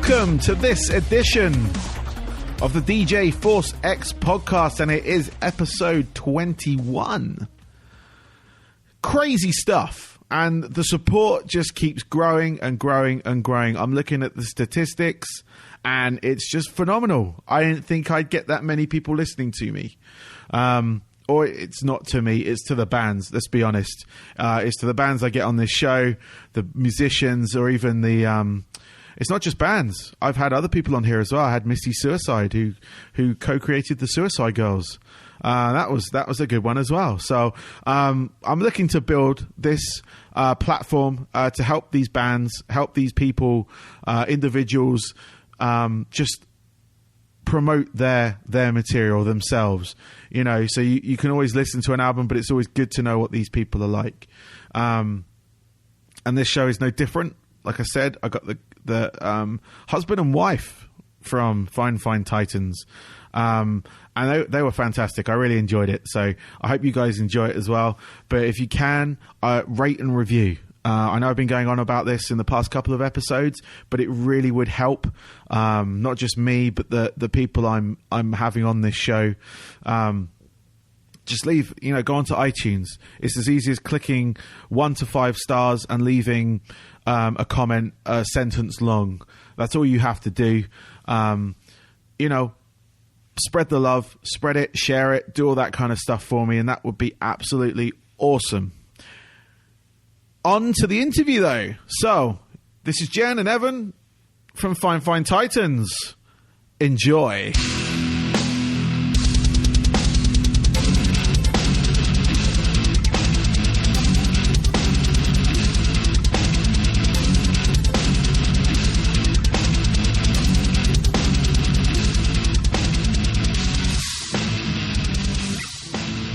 Welcome to this edition of the DJ Force X podcast, and it is episode 21. Crazy stuff, and the support just keeps growing and growing and growing. I'm looking at the statistics, and it's just phenomenal. I didn't think I'd get that many people listening to me. Or it's not to me, it's to the bands, let's be honest. It's to the bands I get on this show, the musicians, or even the... It's not just bands. I've had other people on here as well. I had Misty Suicide, who co-created the Suicide Girls. That was a good one as well. So I'm looking to build this platform to help these bands, help these people, individuals, just promote their material themselves. You know, so you can always listen to an album, but it's always good to know what these people are like. And this show is no different. Like I said, I got the husband and wife from Fine Titans, and they were fantastic. I really enjoyed it, so I hope you guys enjoy it as well. But if you can, rate and review. I know I've been going on about this in the past couple of episodes, but it really would help, not just me, but the people I'm having on this show. Just leave, go onto iTunes. It's as easy as clicking 1 to 5 stars and leaving a comment, a sentence long. That's all you have to do. Spread the love, spread it, share it, do all that kind of stuff for me, and that would be absolutely awesome. On to the interview, though. So, this is Jen and Evan from Fine Titans. Enjoy.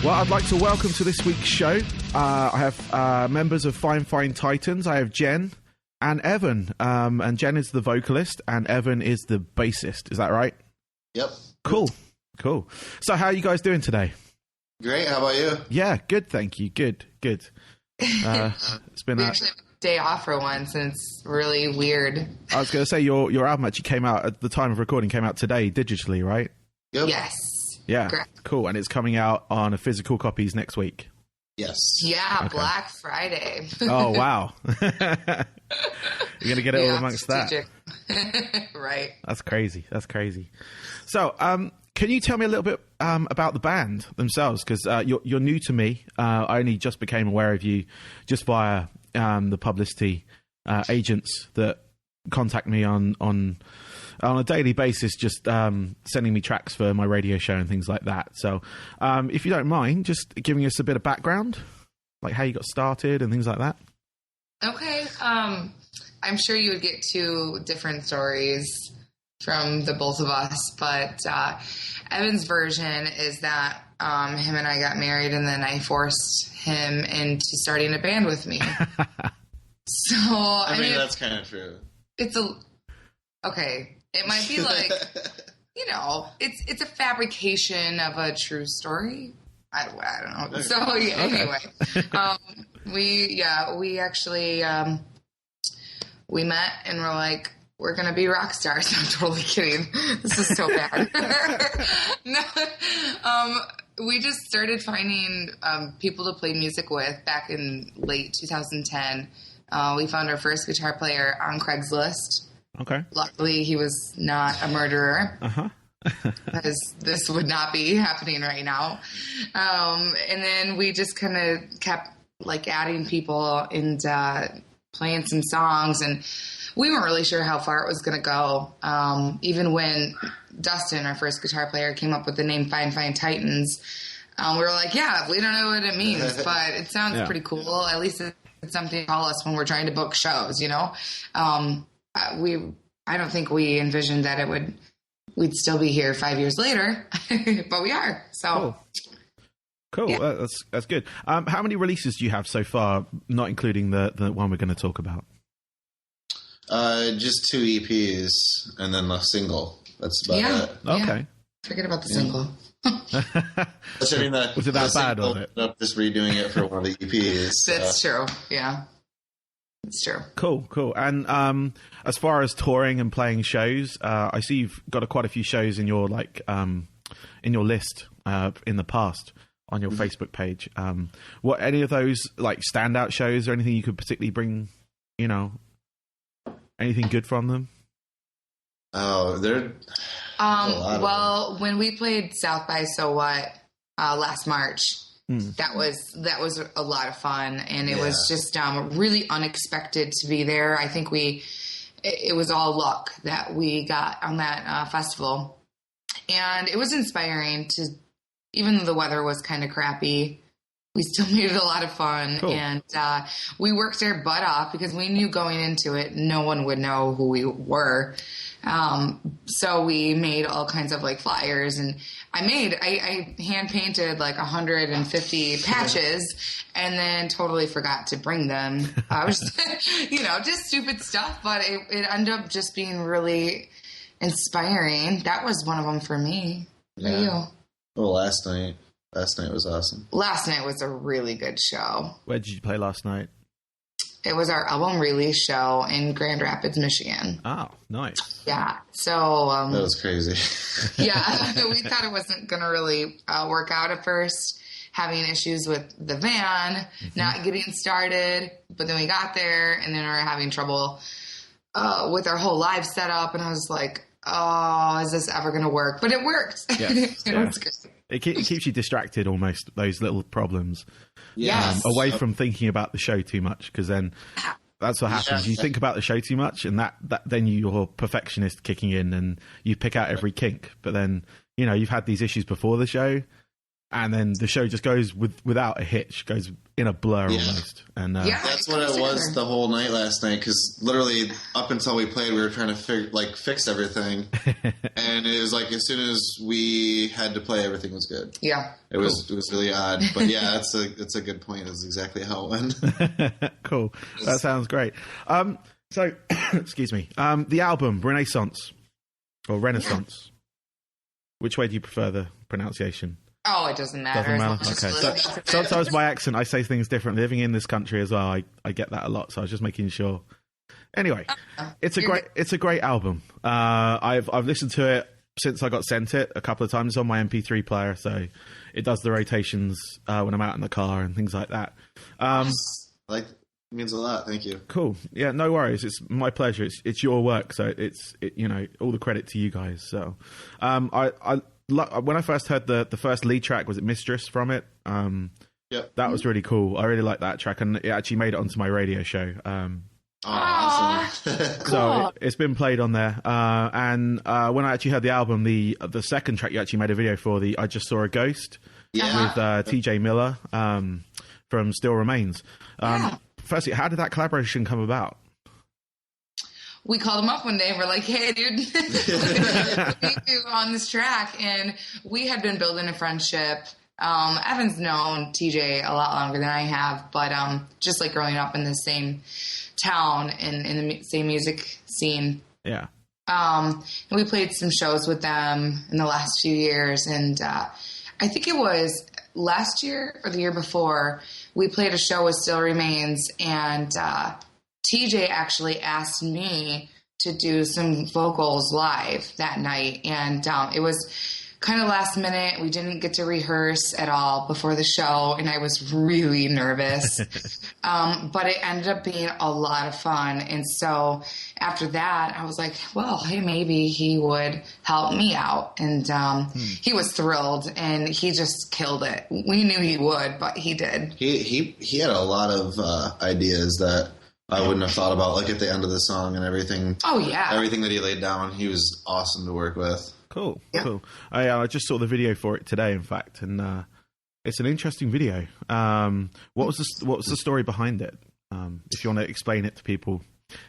Well, I'd like to welcome to this week's show. I have members of Fine Titans. I have Jen and Evan. And Jen is the vocalist and Evan is the bassist. Is that right? Yep. Cool. So how are you guys doing today? Great. How about you? Yeah, good. Thank you. Good. It's been we actually have a day off for once, and it's really weird. I was going to say your album actually came out at the time of recording, came out today digitally, right? Yep. Yes. Yeah. Correct. Cool. And it's coming out on a physical copies next week. Yes. Yeah, Okay. Black Friday. Oh, wow. You're going to get it all amongst strategic. that. Right. That's crazy. So, can you tell me a little bit about the band themselves? Because you're new to me. I only just became aware of you just via the publicity agents that contact me on a daily basis, just sending me tracks for my radio show and things like that. So if you don't mind, just giving us a bit of background, like how you got started and things like that. Okay. I'm sure you would get 2 different stories from the both of us, but Evan's version is that him and I got married, and then I forced him into starting a band with me. So I mean that's kind of true. Okay. It might be like, it's a fabrication of a true story. I don't know. So anyway, we actually we met and we're like, we're gonna be rock stars. I'm totally kidding. This is so bad. No, we just started finding people to play music with back in late 2010. We found our first guitar player on Craigslist. Okay. Luckily, he was not a murderer. Uh-huh. Because this would not be happening right now. And then we just kind of kept adding people and playing some songs, and we weren't really sure how far it was going to go. Even when Dustin, our first guitar player, came up with the name Fine Titans, we were like, yeah, we don't know what it means, but it sounds pretty cool. At least it's something to call us when we're trying to book shows, I don't think we envisioned that we'd still be here 5 years later, but we are. So cool. Yeah. That's good. How many releases do you have so far, not including the one we're going to talk about? Just 2 EPs and then a single. That's about it. Okay. Yeah. Forget about the single. Was it that bad? Was it? Up just redoing it for one of the EPs. That's true. Yeah. It's true. Cool. And as far as touring and playing shows, I see you've got quite a few shows in your in your list in the past on your Facebook page. What any of those like standout shows or anything you could particularly bring? Anything good from them? Oh, they're well, when we played South by So What last March. That was a lot of fun, and it was just really unexpected to be there. I think it was all luck that we got on that festival, and it was inspiring to, even though the weather was kind of crappy, we still made it a lot of fun. Cool. And we worked our butt off because we knew going into it no one would know who we were. So we made all kinds of like flyers, and I hand painted like 150 patches and then totally forgot to bring them. I was, just stupid stuff, but it ended up just being really inspiring. That was one of them for me. For you? Well, last night was awesome. Last night was a really good show. Where did you play last night? It was our album release show in Grand Rapids, Michigan. Oh, nice. Yeah. So that was crazy. Yeah, we thought it wasn't going to really work out at first, having issues with the van, not getting started. But then we got there, and then we were having trouble with our whole live setup. And I was like, oh, is this ever going to work? But it worked. Yes. It was good. It keeps you distracted almost, those little problems. Yes. Away from thinking about the show too much, because then that's what happens. You think about the show too much, and that then you're perfectionist kicking in, and you pick out every kink. But then, you've had these issues before the show, and then the show just goes without a hitch, goes in a blur almost. And that's what it was the whole night last night, because literally up until we played, we were trying to fix everything, and it was like as soon as we had to play, everything was good. Yeah, it was really odd, but yeah, it's a good point. That's exactly how it went. Cool, that sounds great. So excuse me. The album Renaissance or Renaissance. Yeah. Which way do you prefer the pronunciation? Oh, it doesn't matter. Okay. So, sometimes my accent, I say things different. Living in this country as well, I get that a lot. So I was just making sure. Anyway, it's a great album. I've listened to it since I got sent it a couple of times on my MP3 player. So it does the rotations when I'm out in the car and things like that. It means a lot. Thank you. Cool. Yeah, no worries. It's my pleasure. It's your work, so it's all the credit to you guys. So, when I first heard the first lead track, was it Mistress from it? Yep. That was really cool. I really liked that track, and it actually made it onto my radio show. Awesome. Cool. So it's been played on there. And when I actually heard the album, the second track you actually made a video for, the I Just Saw a Ghost with TJ Miller from Still Remains. Firstly, how did that collaboration come about? We called him up one day and we're like, hey, dude, what do you do on this track? And we had been building a friendship. Evan's known TJ a lot longer than I have, but just like growing up in the same town and in the same music scene. Yeah. And we played some shows with them in the last few years. And I think it was last year or the year before, we played a show with Still Remains, and TJ actually asked me to do some vocals live that night. And it was kind of last minute. We didn't get to rehearse at all before the show, and I was really nervous. But it ended up being a lot of fun. And so after that, I was like, well, hey, maybe he would help me out. And he was thrilled, and he just killed it. We knew he would, but he did. He had a lot of ideas that I wouldn't have thought about, like at the end of the song and everything. Oh, yeah. Everything that he laid down, he was awesome to work with. Cool, yeah. Cool. I just saw the video for it today, in fact, and it's an interesting video. What was the story behind it? If you want to explain it to people,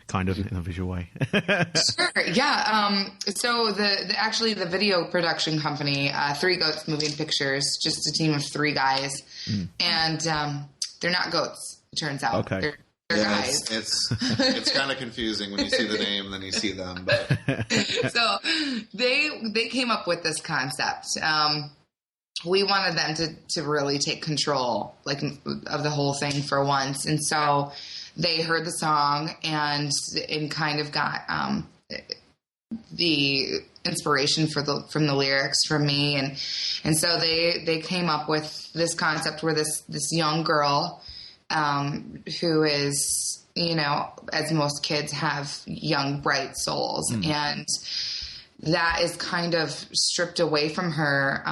kind of in a visual way. Sure. Yeah. So the video production company, Three Goats Moving Pictures, just a team of three guys, and they're not goats. It turns out. Okay. They're guys. It's kind of confusing when you see the name and then you see them. But so they came up with this concept. We wanted them to really take control of the whole thing for once, and so they heard the song and kind of got the inspiration from the lyrics from me, and so they came up with this concept where this young girl who is, you know, as most kids have young bright souls, and that is kind of stripped away from her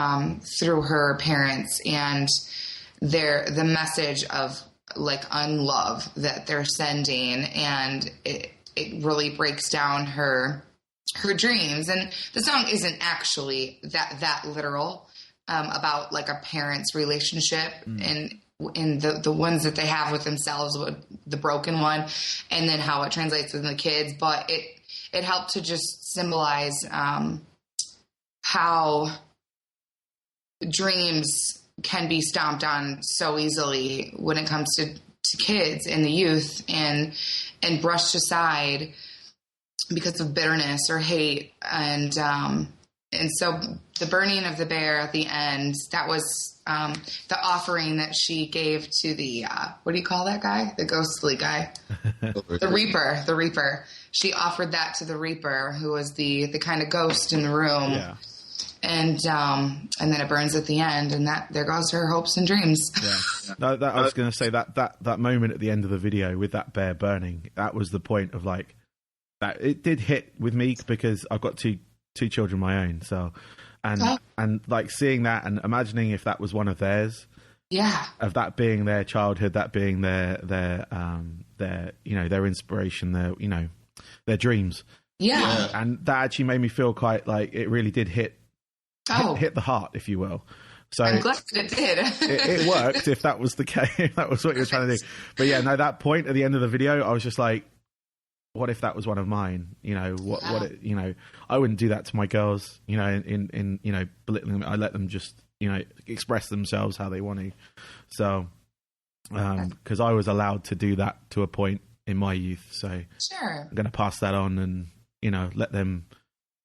through her parents and the message of like unlove that they're sending, and it really breaks down her dreams. And the song isn't actually that literal about like a parent's relationship and in the ones that they have with themselves, with the broken one, and then how it translates in the kids. But it helped to just symbolize how dreams can be stomped on so easily when it comes to kids and the youth, and brushed aside because of bitterness or hate. And so the burning of the bear at the end, that was the offering that she gave to the, what do you call that guy? The ghostly guy. The Reaper. She offered that to the Reaper, who was the kind of ghost in the room. Yeah. And then it burns at the end, and there goes her hopes and dreams. Yeah. No, I was going to say that moment at the end of the video with that bear burning, that was the point of like, that it did hit with me because I've got two children of my own. So, and like seeing that and imagining if that was one of theirs, of that being their childhood, that being their you know, their inspiration, their, you know, their dreams. Yeah. And that actually made me feel quite like it really did hit the heart, if you will. So I'm glad that it did. it worked if that was the case, if that was what you were trying to do. But yeah, no, that point at the end of the video, I was just like, what if that was one of mine? You know, you know, I wouldn't do that to my girls, you know, in you know, belittling them. I let them just, you know, express themselves how they want to. So, because I was allowed to do that to a point in my youth. So sure, I'm going to pass that on and, you know, let them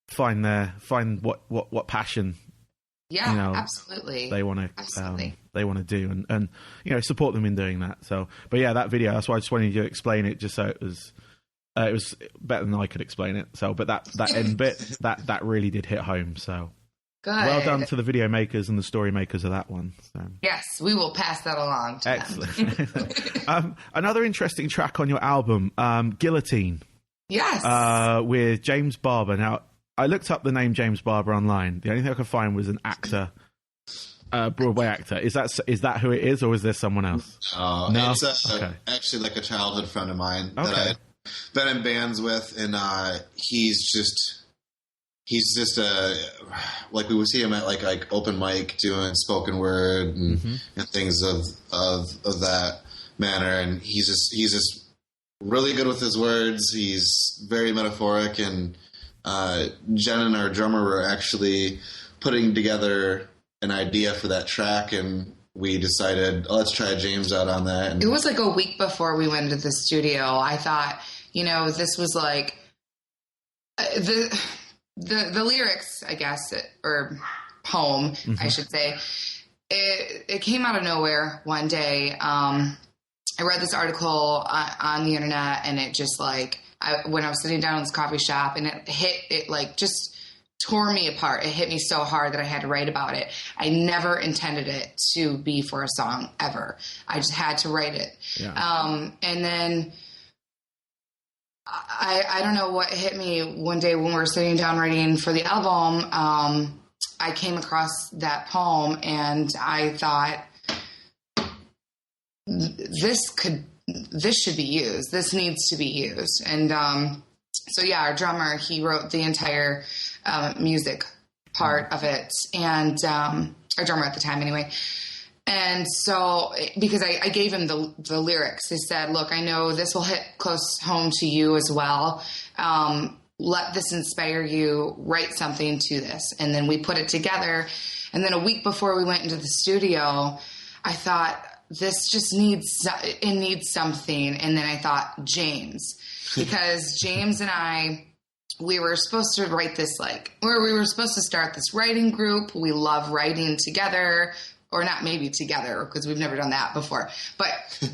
find what passion. Yeah, you know, absolutely. They want to do and you know, support them in doing that. So, but yeah, that video, that's why I just wanted you to explain it, just so it was better than I could explain it. So, but that end bit, that really did hit home. So, good. Well done to the video makers and the story makers of that one. So. Yes, we will pass that along to excellent. them. Another interesting track on your album, Guillotine. Yes. With James Barber. Now, I looked up the name James Barber online. The only thing I could find was an actor, Broadway actor. Is that who it is, or is there someone else? No, it's actually like a childhood friend of mine that I had been in bands with, and he's just like we would see him at like open mic doing spoken word and things of that manner, and he's just really good with his words. He's very metaphoric, and Jen and our drummer were actually putting together an idea for that track, and we decided, let's try James out on that. And it was like a week before we went to the studio. I thought, you know, this was like the lyrics, I guess, or poem, I should say. It came out of nowhere one day. I read this article on the internet, and it just like, when I was sitting down in this coffee shop, and it like just tore me apart. It hit me so hard that I had to write about it. I never intended it to be for a song ever. I just had to write it. Yeah. And then I don't know what hit me one day when we were sitting down writing for the album. I came across that poem, and I thought, this should be used. This needs to be used. And so yeah, our drummer, he wrote the entire music part of it, and our drummer at the time anyway. And so, because I gave him the lyrics, he said, look, I know this will hit close home to you as well. Let this inspire you, write something to this. And then we put it together. And then a week before we went into the studio, I thought, this just needs something. And then I thought, James, because James and I, we were supposed to write this, we were supposed to start this writing group. We love writing together, or not maybe together, because we've never done that before. But,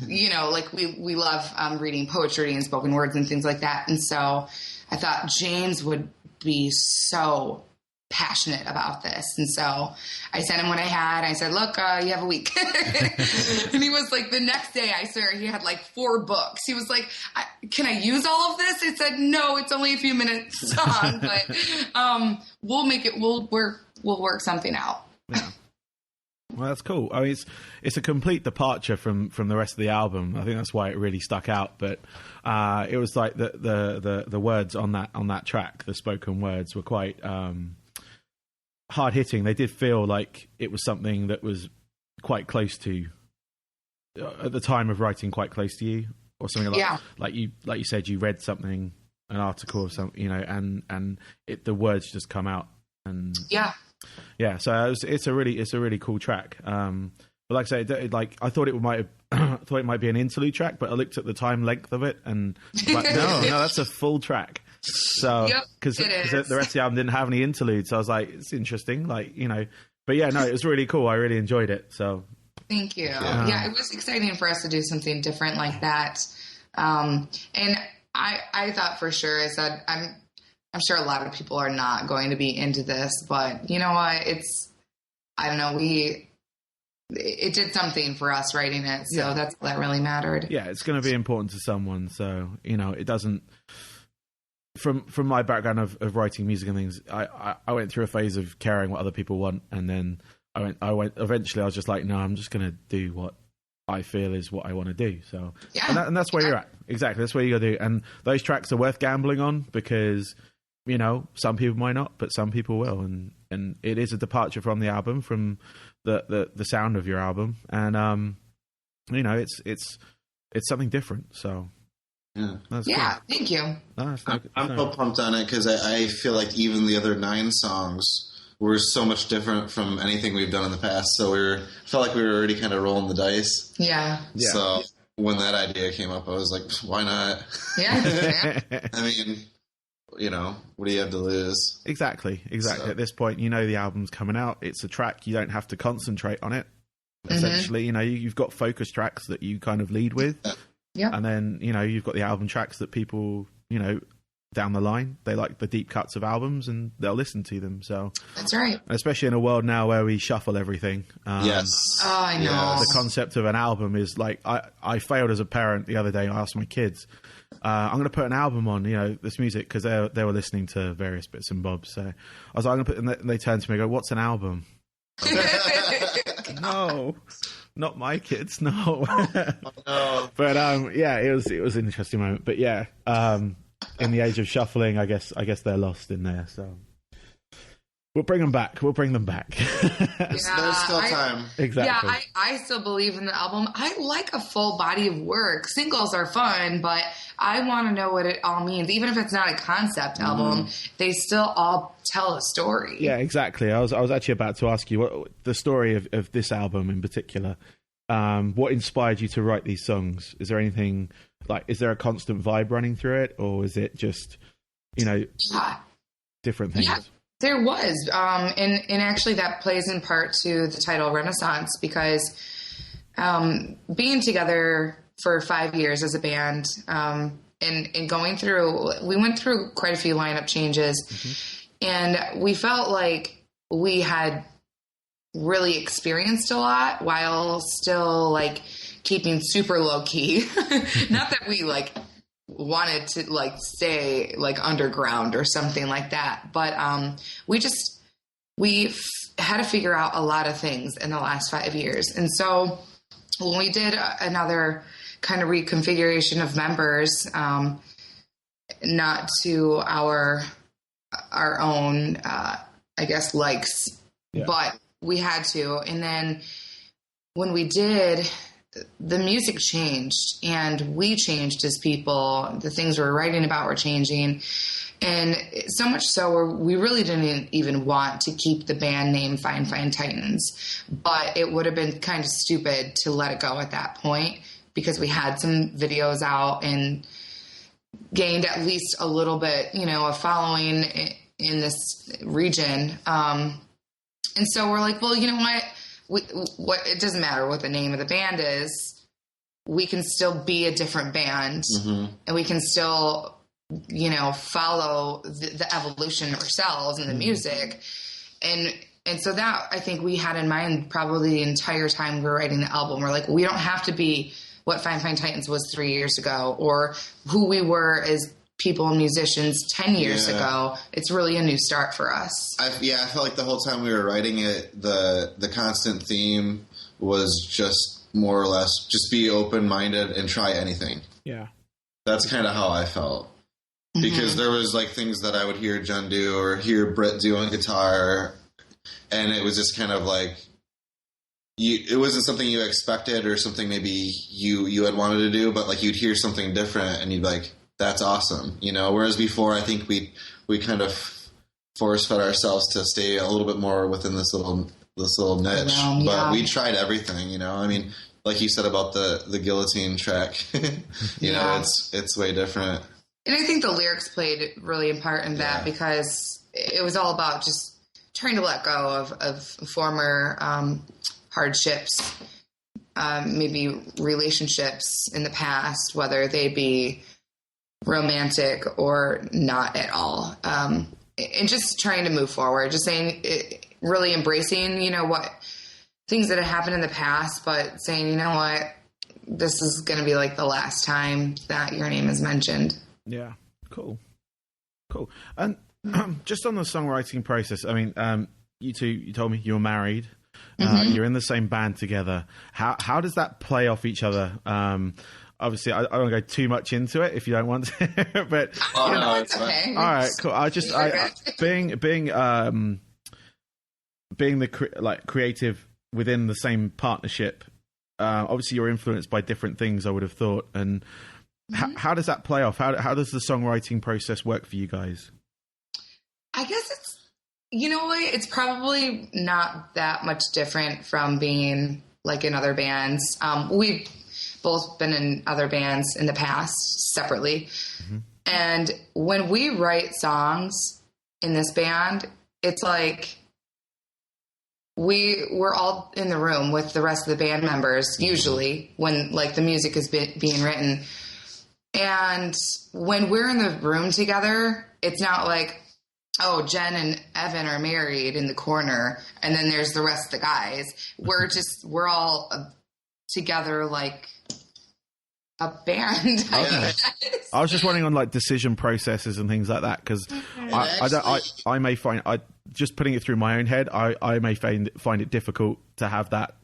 like we love reading poetry and spoken words and things like that. And so I thought James would be so passionate about this. And so I sent him what I had. I said, look, you have a week. And he was like, the next day, I swear, he had like 4 books. He was like, can I use all of this? I said, no, it's only a few minutes song, but we'll make it, we'll work something out. Yeah. Well, that's cool. I mean, it's a complete departure from the rest of the album. I think that's why it really stuck out. But it was like the words on that track, the spoken words, were quite hard hitting. They did feel like it was something that was quite close to at the time of writing, quite close to you, or something like you said, you read something, an article or something, and the words just come out and yeah. So it's a really cool track. But like I say, I thought it might be an interlude track, but I looked at the time length of it and was like, no, that's a full track. So because the rest of the album didn't have any interludes, so I was like, it's interesting, but yeah, no, it was really cool. I really enjoyed it. So thank you. Yeah, it was exciting for us to do something different like that. And I thought for sure, I said, I'm sure a lot of people are not going to be into this, but you know what? I don't know. It did something for us writing it. So that really mattered. Yeah. It's going to be important to someone. So, it doesn't, from my background of writing music and things, I went through a phase of caring what other people want. And then eventually I was just like, no, I'm just going to do what I feel is what I want to do. So, and that's where you're at. Exactly. That's where you got to do. And those tracks are worth gambling on because, some people might not, but some people will. And it is a departure from the album, from the sound of your album. And, it's something different. So, that's cool. Thank you. I'm so pumped on it because I feel like even the other 9 songs were so much different from anything we've done in the past. So felt like we were already kind of rolling the dice. Yeah. So when that idea came up, I was like, why not? Yeah. I mean, what do you have to lose? Exactly. So. At this point, the album's coming out. It's a track. You don't have to concentrate on it. Essentially, you've got focus tracks that you kind of lead with. Yeah. And then, you've got the album tracks that people, down the line, they like the deep cuts of albums and they'll listen to them. So that's right. Especially in a world now where we shuffle everything. Yes. Oh, I know. Yes. The concept of an album is like, I failed as a parent the other day. I asked my kids, I'm going to put an album on, this music, because they were listening to various bits and bobs. So I was like, I'm going to put, and they turned to me and go, what's an album? No, not my kids. No. No. But it was an interesting moment. But yeah, in the age of shuffling, I guess they're lost in there. So we'll bring them back. There's still time. Exactly. Yeah, I still believe in the album. I like a full body of work. Singles are fun, but I want to know what it all means. Even if it's not a concept album, they still all tell a story. Yeah, exactly. I was actually about to ask you what the story of this album in particular. What inspired you to write these songs? Is there anything is there a constant vibe running through it, or is it just different things? Yeah, there was, and actually that plays in part to the title Renaissance, because being together for 5 years as a band, and going through, we went through quite a few lineup changes, and we felt like we had really experienced a lot while still keeping super low key. Not that we wanted to stay underground or something like that, but we had to figure out a lot of things in the last 5 years. And so when we did another kind of reconfiguration of members, not to our own likes, but we had to. And then when we did, the music changed and we changed as people. The things we were writing about were changing. And so much so we really didn't even want to keep the band name Fine Fine Titans, but it would have been kind of stupid to let it go at that point, because we had some videos out and gained at least a little bit, a following in this region. And so we're like, well, you know what? it doesn't matter what the name of the band is. We can still be a different band, and we can still, follow the evolution ourselves and the music. And so that I think we had in mind probably the entire time we were writing the album. We're like, we don't have to be what Fine Fine Titans was 3 years ago, or who we were as people and musicians 10 years ago. It's really a new start for us. I felt like the whole time we were writing it, the constant theme was just more or less just be open-minded and try anything. Yeah. That's kind of how I felt. Because there was like things that I would hear Jen do or hear Britt do on guitar, and it was just kind of like, it wasn't something you expected or something maybe you had wanted to do, but like you'd hear something different and you'd be like, that's awesome, whereas before I think we kind of force-fed ourselves to stay a little bit more within this little niche, but we tried everything, I mean, like you said about the guillotine track, it's way different. And I think the lyrics played really a part in that because it was all about just trying to let go of former hardships, maybe relationships in the past, whether they be romantic or not at all, and just trying to move forward, just saying, really embracing, what things that have happened in the past, but saying, you know what, this is going to be like the last time that your name is mentioned. Yeah. Cool. And just on the songwriting process, I mean, you two, you told me you were married. You're in the same band together. How does that play off each other? Obviously, I don't go too much into it if you don't want to, but no, it's okay. All right, cool. Being the creative within the same partnership. Obviously, you're influenced by different things, I would have thought. And how does that play off? How does the songwriting process work for you guys? I guess it's probably not that much different from being like in other bands. We've both been in other bands in the past separately. And when we write songs in this band, it's like we're all in the room with the rest of the band members, usually when like the music is being written. And when we're in the room together, it's not like, oh, Jen and Evan are married in the corner, and then there's the rest of the guys. We're all together like a band. I was just wondering on like decision processes and things like that, because I may find just putting it through my own head, I may find it difficult to have that.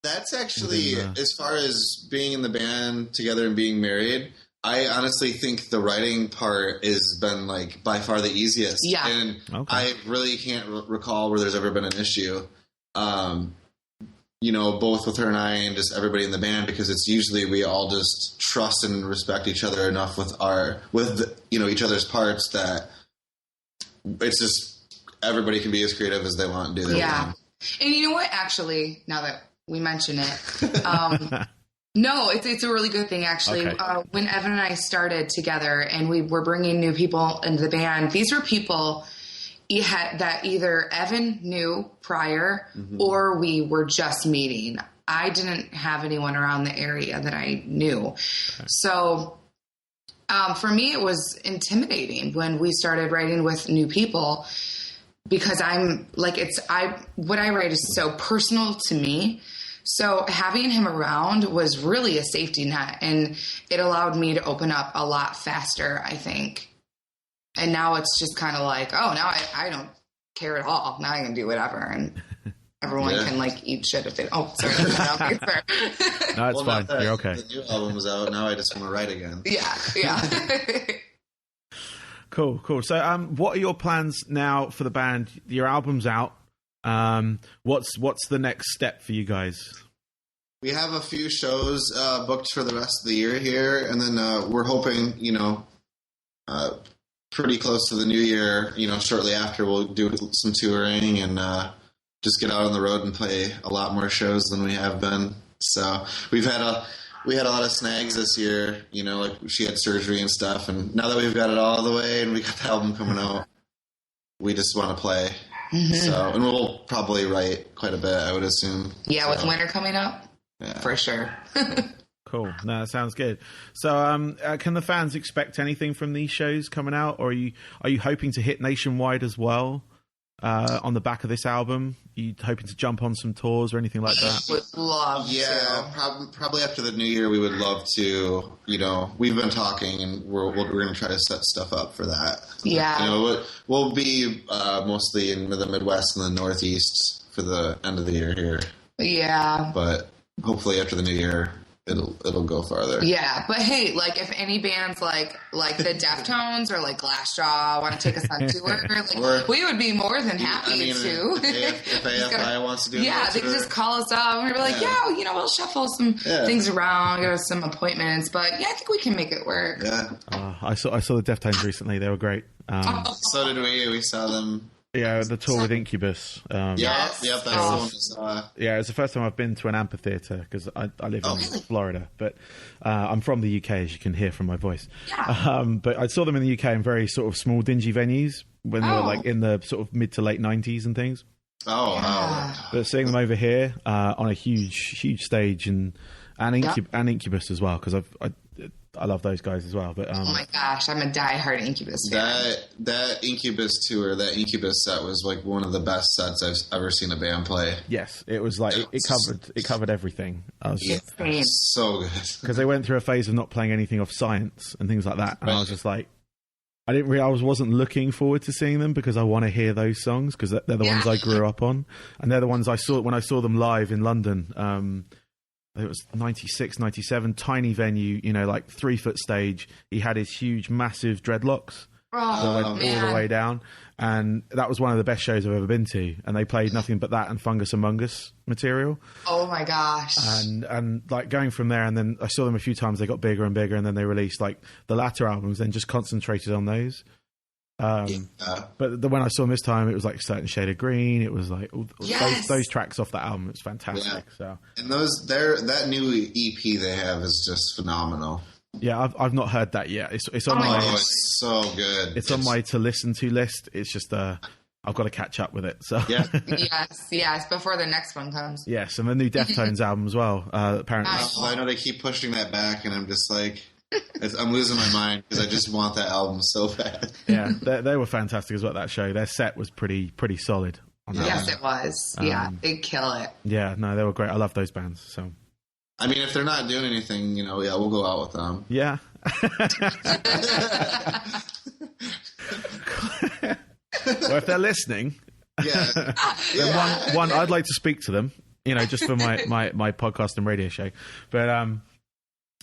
That's actually, as far as being in the band together and being married, I honestly think the writing part has been like by far the easiest. Yeah. And I really can't recall where there's ever been an issue, both with her and I and just everybody in the band, because it's usually we all just trust and respect each other enough with each other's parts that it's just everybody can be as creative as they want and do their thing. And you know what? Actually, now that we mention it, no, it's a really good thing, actually. Okay. When Evan and I started together and we were bringing new people into the band, these were people that either Evan knew prior or we were just meeting. I didn't have anyone around the area that I knew. Okay. So for me, it was intimidating when we started writing with new people, because what I write is so personal to me. So having him around was really a safety net, and it allowed me to open up a lot faster, I think. And now it's just kind of like, oh, now I don't care at all. Now I can do whatever, and everyone can like eat shit if they. Oh, sorry. No, it's fine. You're okay. The new album was out. Now I just want to write again. Yeah. Cool. So, what are your plans now for the band? Your album's out. What's the next step for you guys? We have a few shows booked for the rest of the year here, and then we're hoping, pretty close to the new year, shortly after, we'll do some touring and just get out on the road and play a lot more shows than we have been. So we had a lot of snags this year, like she had surgery and stuff, and now that we've got it all the way and we got the album coming out, we just want to play. So, and we'll probably write quite a bit, I would assume. Yeah, with winter coming up, for sure. Cool. No, that sounds good. So, can the fans expect anything from these shows coming out, or are you hoping to hit nationwide as well on the back of this album? Are you hoping to jump on some tours or anything like that? Would love to. Yeah, probably after the new year, we would love to. We've been talking, and we're going to try to set stuff up for that. Yeah. We'll be mostly in the Midwest and the Northeast for the end of the year here. Yeah. But hopefully after the new year, it'll go farther. Yeah, but hey, like if any bands like the Deftones or like Glassjaw want to take us on tour, we would be more than happy to. If AFI wants to do they can just call us up and we'll be like, we'll shuffle some things around, get us some appointments, but I think we can make it work. Yeah. I saw the Deftones recently. They were great. So did we. We saw them. Yeah, the tour with Incubus. That's the one we saw. Yeah, it's the first time I've been to an amphitheater because I live in Florida, but I'm from the UK, as you can hear from my voice. Yeah. But I saw them in the UK in very sort of small, dingy venues when they were like in the sort of mid to late 90s and things. Oh, wow. But seeing them over here on a huge stage and Incubus as well, because I love those guys as well. But oh my gosh, I'm a diehard Incubus fan. That Incubus tour, that Incubus set was like one of the best sets I've ever seen a band play. Yes, it was like it covered everything. So good because they went through a phase of not playing anything off Science and things like that, and I was just like, I wasn't looking forward to seeing them because I want to hear those songs because they're the ones I grew up on, and they're the ones I saw when I saw them live in London. It was 96, 97, tiny venue, like 3-foot stage. He had his huge, massive dreadlocks that went all the way down. And that was one of the best shows I've ever been to. And they played nothing but that and Fungus Among Us material. Oh my gosh. And like going from there, and then I saw them a few times, they got bigger and bigger, and then they released like the latter albums, then just concentrated on those. But when I saw them this time, it was like Certain Shade of Green. It was like those tracks off that album. It's fantastic. So, and that new EP they have is just phenomenal. Yeah, I've not heard that yet. It's on my. Oh, it's so good. It's on my to listen to list. It's just I've got to catch up with it. So yes, before the next one comes. Yes, and the new Deftones album as well. Apparently, I know they keep pushing that back, and I'm just like. I'm losing my mind because I just want that album so bad. Yeah, they were fantastic as well, that show. Their set was pretty solid. On that yes, it was. They'd kill it. Yeah, no, they were great. I love those bands. So, I mean, if they're not doing anything, we'll go out with them. Yeah. Well, if they're listening, then one, I'd like to speak to them. Just for my podcast and radio show. But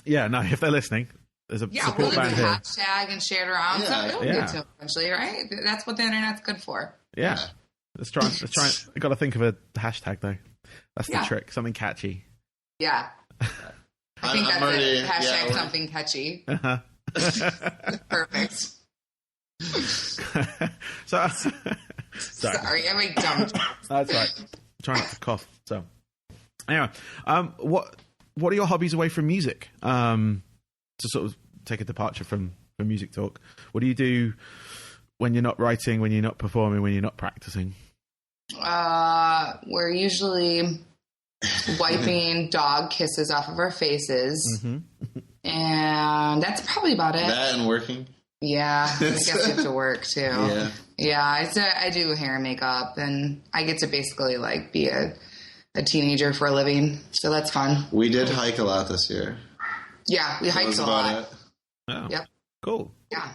if they're listening. There's a support band here. Hashtag and share it around. So it'll get to eventually, right? That's what the internet's good for. Yeah. Let's try. We've got to think of a hashtag though. That's the trick. Something catchy. Yeah. I think that's it. Hashtag something catchy. Uh-huh. Perfect. Sorry, I'm a dumb. That's right. Try not to cough. So, anyway, what are your hobbies away from music? To sort of take a departure from music talk, what do you do when you're not writing, when you're not performing, when you're not practicing? We're usually wiping dog kisses off of our faces, and that's probably about it. That and working. Yeah, I guess you have to work too. Yeah. I do hair and makeup, and I get to basically like be a teenager for a living, so that's fun. We did hike a lot this year. Yeah, we hiked a lot. Oh, yep. Cool. Yeah,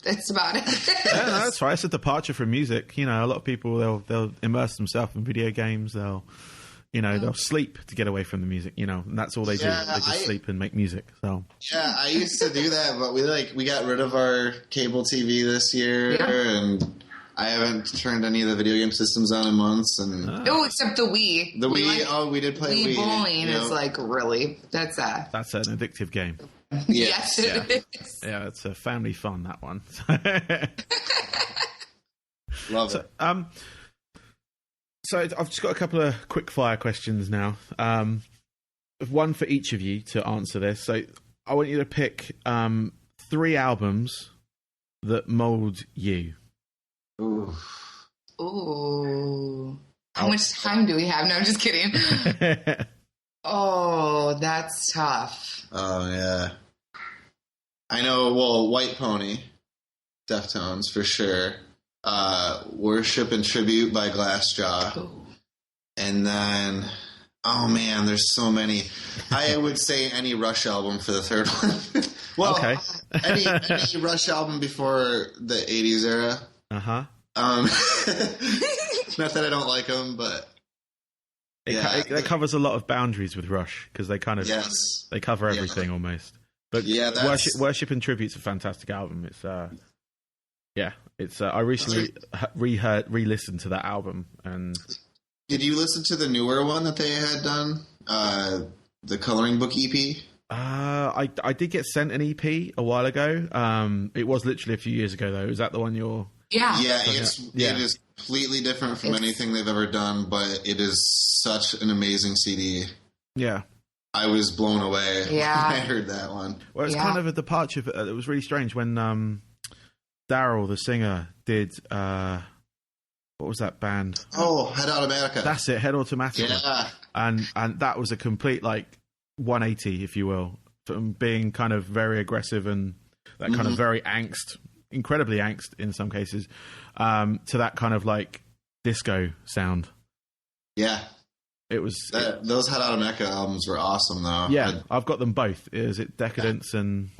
that's about it. Yeah, no, that's right. It's a departure from music. A lot of people they'll immerse themselves in video games. They'll sleep to get away from the music. And that's all they do. They just sleep and make music. So yeah, I used to do that, but we got rid of our cable TV this year, and I haven't turned any of the video game systems on in months. And except the Wii. The Wii. We did play Wii. Bowling is like really that's an addictive game. Yes, it is. Yeah, it's a family fun, that one. Love it. So I've just got a couple of quick fire questions now. One for each of you to answer this. So I want you to pick 3 albums that mold you. Ooh. Ooh. How much time do we have? No, I'm just kidding. Oh, that's tough. Oh, yeah. I know, well, White Pony, Deftones, for sure. Worship and Tribute by Glassjaw. Ooh. And then, oh, man, there's so many. I would say any Rush album for the third one. Well, okay. any Rush album before the 80s era. Uh-huh. Not that I don't like them, but... It covers a lot of boundaries with Rush, because they kind of they cover everything almost. But Worship and Tribute's a fantastic album. It's I recently re-listened to that album. And did you listen to the newer one that they had done, the Coloring Book EP? I did get sent an EP a while ago. It was literally a few years ago though. Is that the one you're? Yeah. Yeah, it is completely different from anything they've ever done, but it is such an amazing CD. Yeah. I was blown away when Yeah. I heard that one. Well, it's kind of a departure. It was really strange when Daryl, the singer, did... what was that band? Oh, Head Automatica. That's it, Head Automatica. Yeah. And that was a complete, 180, if you will, from being kind of very aggressive and that kind of very incredibly angst in some cases, to that kind of disco sound. Yeah. It was... those Head Automatica albums were awesome, though. Yeah, I've got them both. Is it Decadence and...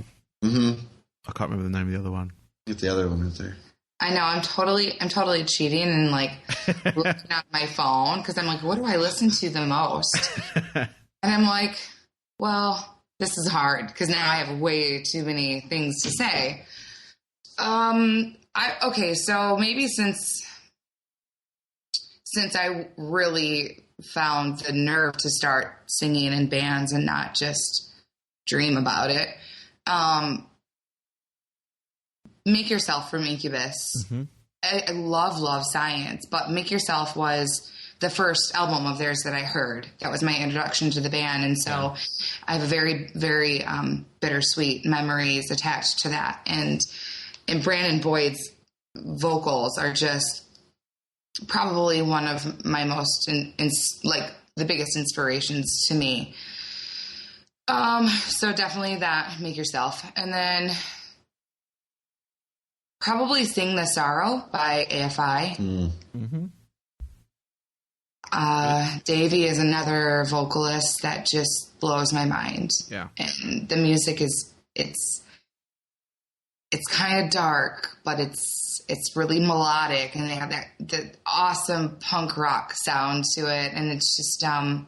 Mm-hmm. I can't remember the name of the other one. Get the other one in there. I know, I'm totally cheating and looking at my phone because I'm like, what do I listen to the most? And I'm like, well, this is hard because now I have way too many things to say. So maybe since I really found the nerve to start singing in bands and not just dream about it, Make Yourself from Incubus. Mm-hmm. I love Science, but Make Yourself was the first album of theirs that I heard. That was my introduction to the band, and so I have a very, very bittersweet memories attached to that. And Brandon Boyd's vocals are just probably one of my most, the biggest inspirations to me. So definitely that, Make Yourself. And then probably Sing the Sorrow by AFI. Mm-hmm. Davey is another vocalist that just blows my mind. Yeah. And the music it's kind of dark, but it's really melodic, and they have the awesome punk rock sound to it, and it's just I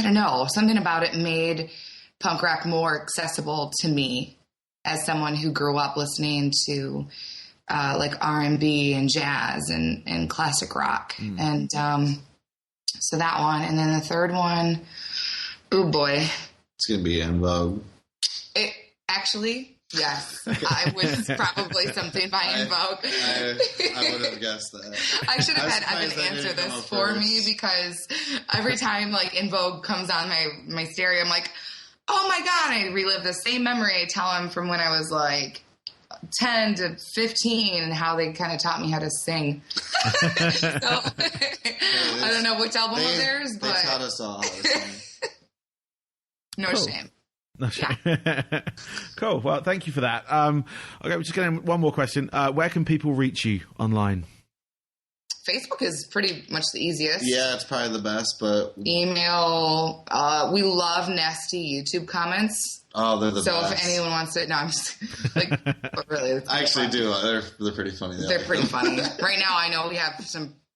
don't know, something about it made punk rock more accessible to me as someone who grew up listening to R&B and jazz and classic rock. And so that one, and then the third one, oh boy, it's gonna be En Vogue. It actually. Yes, I was probably something by En Vogue. I would have guessed that. I should have had Evan answer this for me, because every time En Vogue comes on my stereo, I'm like, oh my God, I relive the same memory I tell him from when I was 10 to 15 and how they kind of taught me how to sing. So, I don't know which album of theirs, but... They taught us all how to sing. No cool. shame. Yeah. Cool. Well, thank you for that. Okay, we're just getting one more question. Where can people reach you online? Facebook is pretty much the easiest. Yeah, it's probably the best, but... Email. We love nasty YouTube comments. Oh, they're the best. So if anyone wants to... No, I'm just... but really... I actually do. They're pretty funny. They're pretty funny. Right now, I know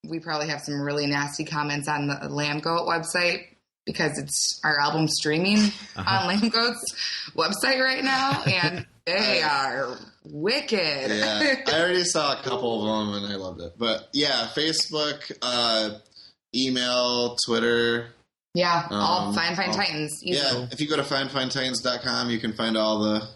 we probably have some really nasty comments on the Lamb Goat website, because it's our album streaming on Lamb Goat's website right now, and they are wicked. Yeah, I already saw a couple of them, and I loved it. But yeah, Facebook, email, Twitter. Yeah, all Fine Titans. Yeah, if you go to finefindtitans.com, you can find all the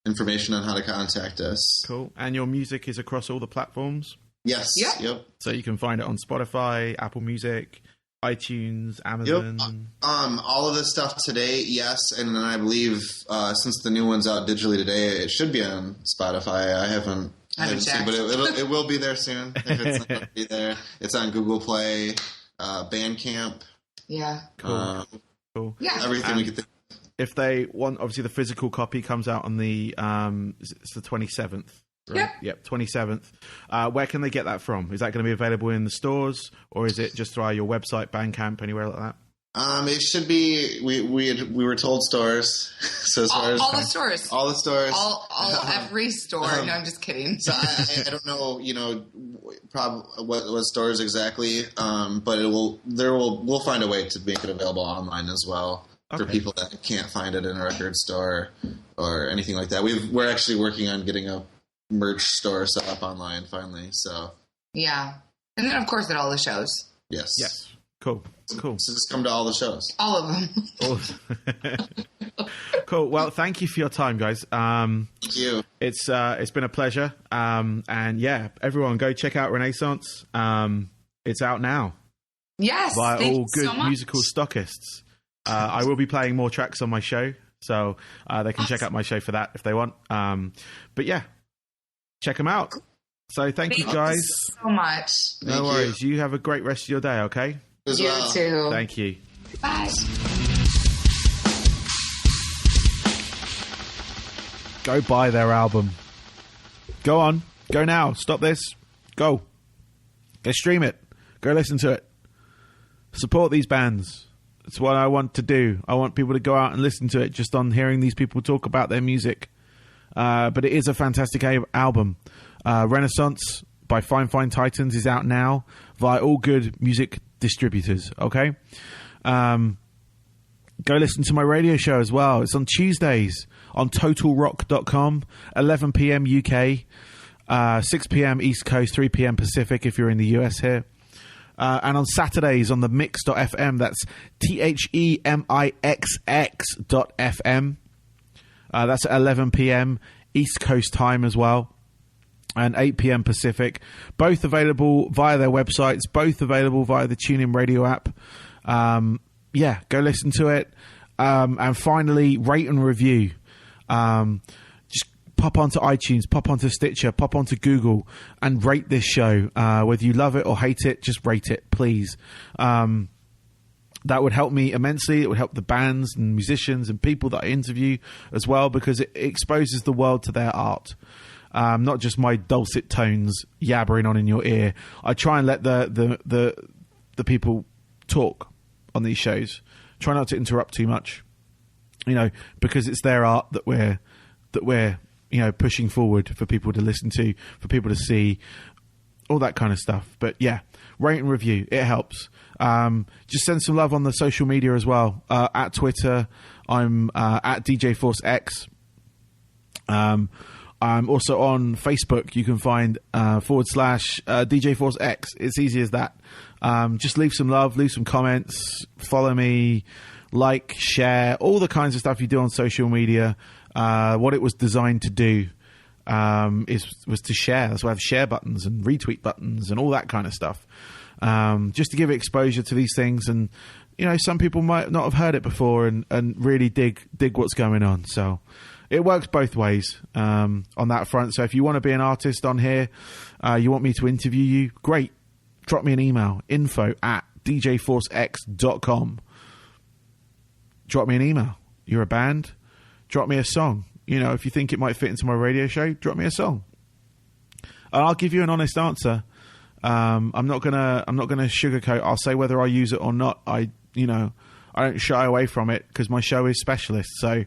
information on how to contact us. Cool. And your music is across all the platforms? Yes. Yep. So you can find it on Spotify, Apple Music, iTunes, Amazon. Yep. All of this stuff today, yes, and then I believe since the new one's out digitally today, it should be on Spotify. I haven't I haven't checked. But it will be there soon. If it's not be there, it's on Google Play, Bandcamp. Yeah. Cool. Yeah. Everything we could think. If they want, obviously the physical copy comes out on the it's the 27th. Right? Yep, 27th. Where can they get that from? Is that going to be available in the stores, or is it just via your website, Bandcamp, anywhere like that? It should be. We were told stores. So as far as all the stores, every store. No, I'm just kidding. So I don't know, what stores exactly. But we'll find a way to make it available online as well for people that can't find it in a record store or anything like that. We're actually working on getting a merch store set up online finally. So yeah, and then of course at all the shows. Yes. Cool. So just come to all the shows. All of them. Cool. Well, thank you for your time, guys. Thank you. It's been a pleasure. And yeah, everyone go check out Renaissance. It's out now. Yes. By thank all you good so much. musical stockists. I will be playing more tracks on my show, so they can check out my show for that if they want. But yeah, check them out. So thank you guys so much. No worries. You have a great rest of your day, okay? You too. Thank you. Bye. Go buy their album. Go on. Go now. Stop this. Go. Go stream it. Go listen to it. Support these bands. That's what I want to do. I want people to go out and listen to it just on hearing these people talk about their music. But it is a fantastic album. Renaissance by Fine Fine Titans is out now via all good music distributors. Okay. Go listen to my radio show as well. It's on Tuesdays on totalrock.com, 11 p.m. UK, 6 p.m. East Coast, 3 p.m. Pacific if you're in the US here. And on Saturdays on the mix.fm, that's THEMIXX.FM. That's at 11 p.m. East Coast time as well. And 8 p.m. Pacific. Both available via their websites. Both available via the TuneIn radio app. Yeah, go listen to it. And finally, rate and review. Just pop onto iTunes, pop onto Stitcher, pop onto Google, and rate this show. Whether you love it or hate it, just rate it, please. That would help me immensely. It would help the bands and musicians and people that I interview as well, because it exposes the world to their art. Not just my dulcet tones yabbering on in your ear. I try and let the people talk on these shows. Try not to interrupt too much, because it's their art that we're pushing forward for people to listen to, for people to see, all that kind of stuff. But yeah, rate and review, it helps. Just send some love on the social media as well. At Twitter, I'm at DJ Force X. I'm also on Facebook. You can find / DJ Force X. It's easy as that. Just leave some love, leave some comments, follow me, like, share, all the kinds of stuff you do on social media. What it was designed to do was to share. That's why I have share buttons and retweet buttons and all that kind of stuff. Just to give exposure to these things. And, some people might not have heard it before and really dig what's going on. So it works both ways on that front. So if you want to be an artist on here, you want me to interview you, great. Drop me an email, info@djforcex.com. Drop me an email. You're a band, drop me a song. If you think it might fit into my radio show, drop me a song. And I'll give you an honest answer. I'm not gonna sugarcoat. I'll say whether I use it or not. I don't shy away from it because my show is specialist. So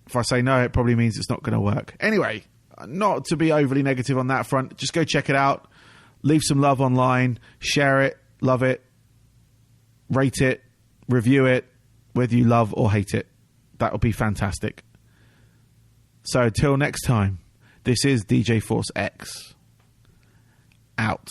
if I say no, it probably means it's not going to work. Anyway, not to be overly negative on that front. Just go check it out. Leave some love online. Share it. Love it. Rate it. Review it. Whether you love or hate it. That would be fantastic. So till next time, this is DJ Force X. Out.